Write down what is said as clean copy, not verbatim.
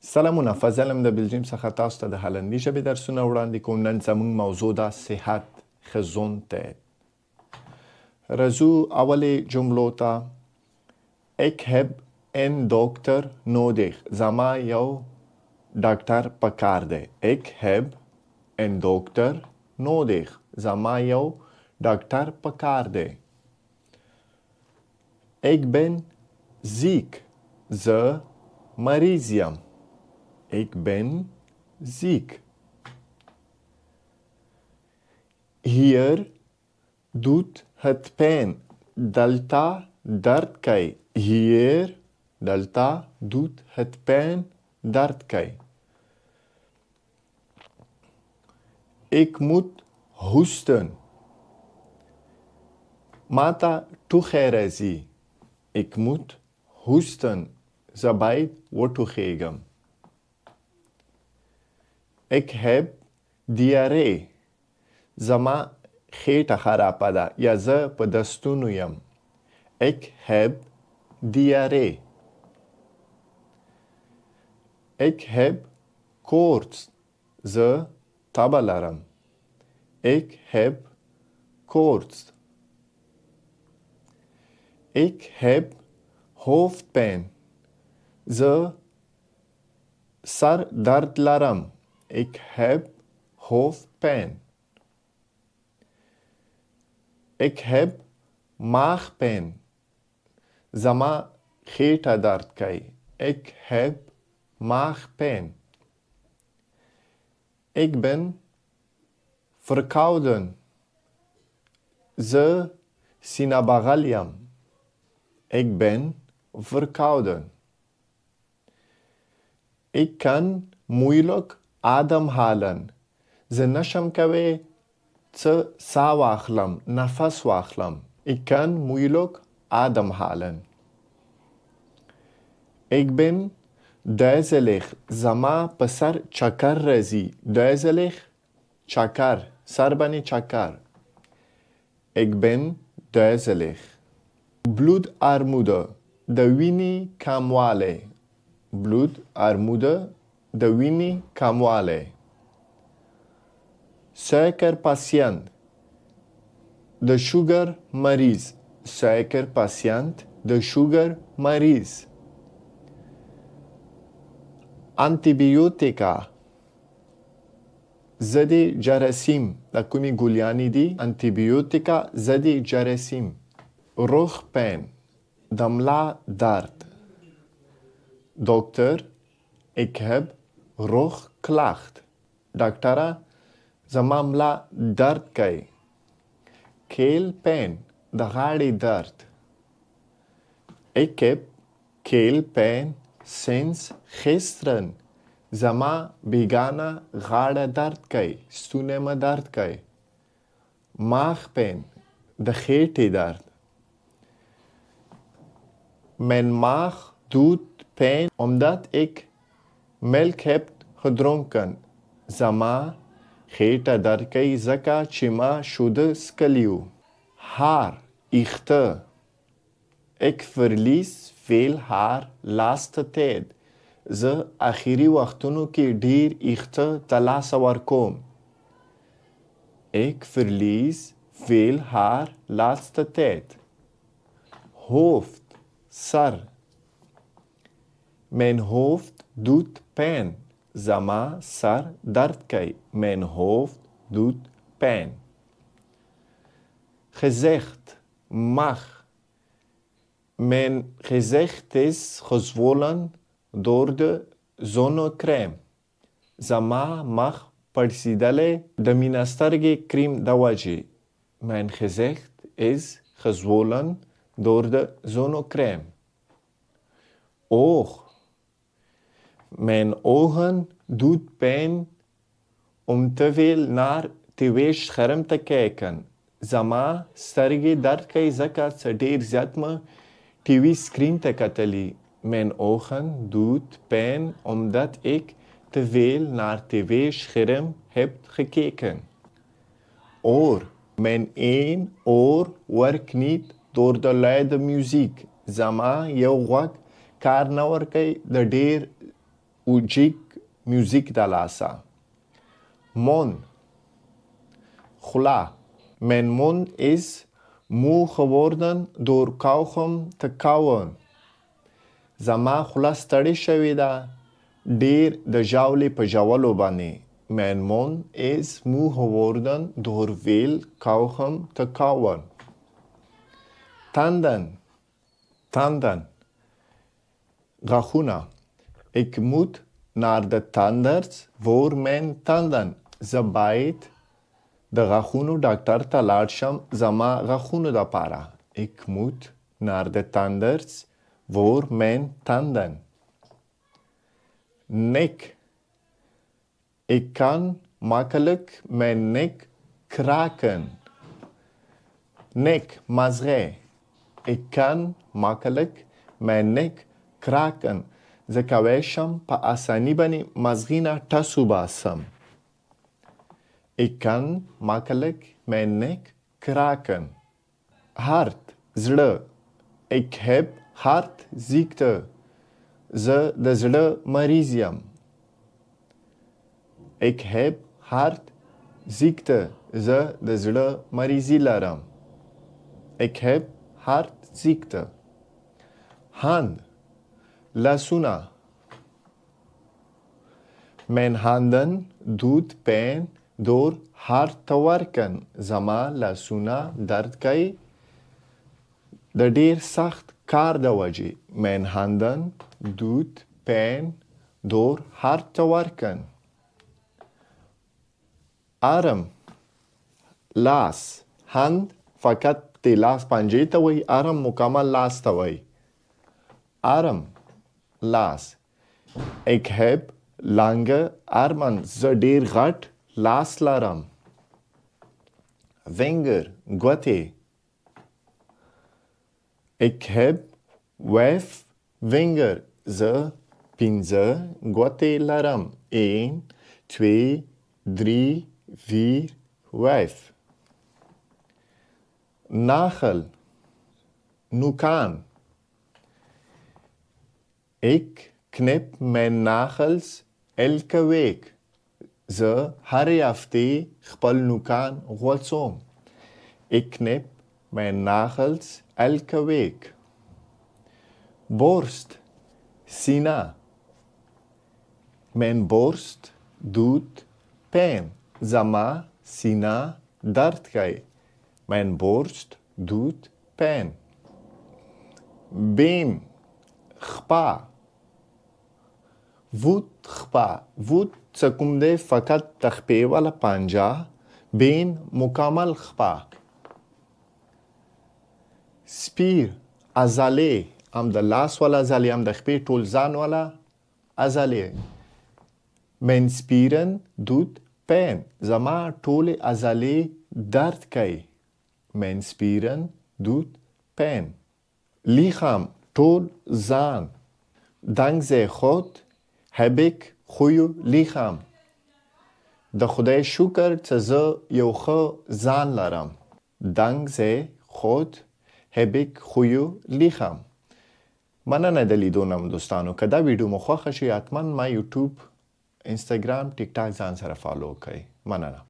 سلامونه، فضل یم د بلجیم څخه تاسو ته د هالندي ژبې درسونه وړاندې کوم. نن زموږ موضوع ده صحت، gezondheid. راځو اولې جملو ته. Ik heb een dokter nodig. زما یو ډاکټر پکار دی. Ik heb een dokter nodig. زما یو ډاکټر پکار دی. Ik ben ziek. زه مریض یم. Ik ben ziek. Hier doet het pijn. Delta dard kai. Hier delta doet het pijn dard kai. Ik moet hoesten. Mata toegai razi. Ik moet hoesten. Zabaid wotuchegam. Ik heb diarree. زما خیټه خرابه ده یا زه په دستونو یم. Ik heb diarree. Ik heb koorts. زه تبه لرم. Ik heb koorts. Ik heb hoofdpijn. زه سر درد لرم. Ik heb hoofdpijn. Ik heb maagpijn. زما خیټه درد کوي. Ik heb maagpijn. Ik ben verkouden. زه سینه بغل یم. Ik ben verkouden. Ik kan moeilijk ademhalen. زه نشم کوي سا واخلم، نفس واخلم. Ik kan moeilijk ademhalen. Ik ben duizelig. زما په سر چکر راځي. duizelig چکر، سر باندې چکر. Ik ben duizelig. Bloedarmoede، د وینې کموالی. bloedarmoede، د وینې کموالی. Suikerpatiënt، de sugar مریض. Suikerpatiënt، de sugar مریض. Antibiotica، ضد جراثیم. د کومې ګولیانې دي؟ Antibiotica ضد جراثیم. Rugpijn، د ملا درد. Dokter, ik heb rugklacht. ډاکټره، زما ملا درد کوي. Keelpijn، د غاړې درد. Ik heb keelpijn sinds gisteren. زما بیگانه غاړه درد کوي. ستونی مې درد کوي. Maagpijn، د خیټې درد. Mijn maag doet pijn omdat ik melk heb gedronken. زما خیټه درد کوي ځکه چې ما شوده څښلي وو. Haar، ویښته. Ik verlies veel haar laatste tijd. زه اخري وختونو کې ډیر ویښته ترلاسه ورکوم. Ik verlies veel haar laatste tijd. Hoofd، سر. Mijn hoofd doet pijn. زما سر درد کوي. Mijn hoofd doet pijn. Gezicht، mach. Mijn gezicht is gezwollen door de zonnecrème. زما مخ پړسیدلی د میناسترګې کریم د وجې. Mijn gezicht is gezwollen door de zonnecrème. Oog. Mijn ogen doet pijn om te veel naar tv-scherm te kijken. زما سترګې درد کوي ځکه څه ډیر زیات مې ټي وي سکرین ته کتلي. Mijn ogen doet pijn omdat ik te veel naar tv-scherm heb gekeken. Oor. Mijn één oor werkt niet door de luide muziek. زما یو غوږ کار نه ورکوي د ډیر und gick Musik da lasa. Mond. Khula. Mein Mund ist moe geworden door kauwgom te kauwen. زما خوله ستړې شوې ده ډېر د ژاولې په ژولو باندې. Mein Mund ist moe geworden door veel kauwgom te kauwen. Tanden. Tanden. غاښونه. Ik moet naar de tandarts voor mijn tanden. زه باید د غاښونو ډاکټر ته لاړ شم زما غاښونو دپاره. Ik moet naar de tandarts voor mijn tanden. Nek. Ik kan makkelijk mijn nek kraken. Nek, mazغی. Ik kan makkelijk mijn nek kraken. زه کولی شم په اساني باندې مزغی نه ټس وباسم. Ik kan makkelijk mijn nek kraken. Hart, زړه. Ik heb hartziekte. زه د زړه مریض یم. Ik heb hartziekte. زه د زړه مریضي لرم. Ik heb hartziekte. Hand. لاسونه. Mijn handen doet pijn door hard te werken. زما لاسونه درد کوي د ډیر سخت کار د وجې. Mijn handen doet pijn door hard te werken. Arm. لاس. hand فقط د لاس پنجې ته وایي. arm مکمل لاس ته وایي. arm. لاس. Ik heb lange armen. زه ډیر غټ لاس لرم. Vinger. ګوتې. Ik heb 5 vinger. زه 5 ګوتې لرم. 1 2 3 4 5. Nagel. Noekaan. Ik knip mijn nagels elke week. زه هرې هفتې خپل نوکان غوڅوم. Ik knip mijn nagels elke week. Borst. سینه. Mijn borst doet pijn. زما سینه درد کوي. Mijn borst doet pijn. Been. خپا. voet خپا. voet څه کوم دی فقط د خپې والا پنجه. بین مکمل خپا. سپیر. عضلې. هم د لاس والا عضلې هم د خپې ټول ځان والا عضلې. Mijn spieren doet pijn. زما ټولې عضلې درد کوي. Mijn spieren doet pijn. lichaam. ټول ځان. dankzij God heb ik goeie lichaam. د خدای شکر چې زه یو ښه ځان لرم. dankzij God heb ik goeie lichaam. مننه د لیدو نه دوستانو. که دا ویډیو مو خوښه شي حتما ما یوټیوب، انستګرام، ټیک ټاک ځان سره فالو کړئ. مننه.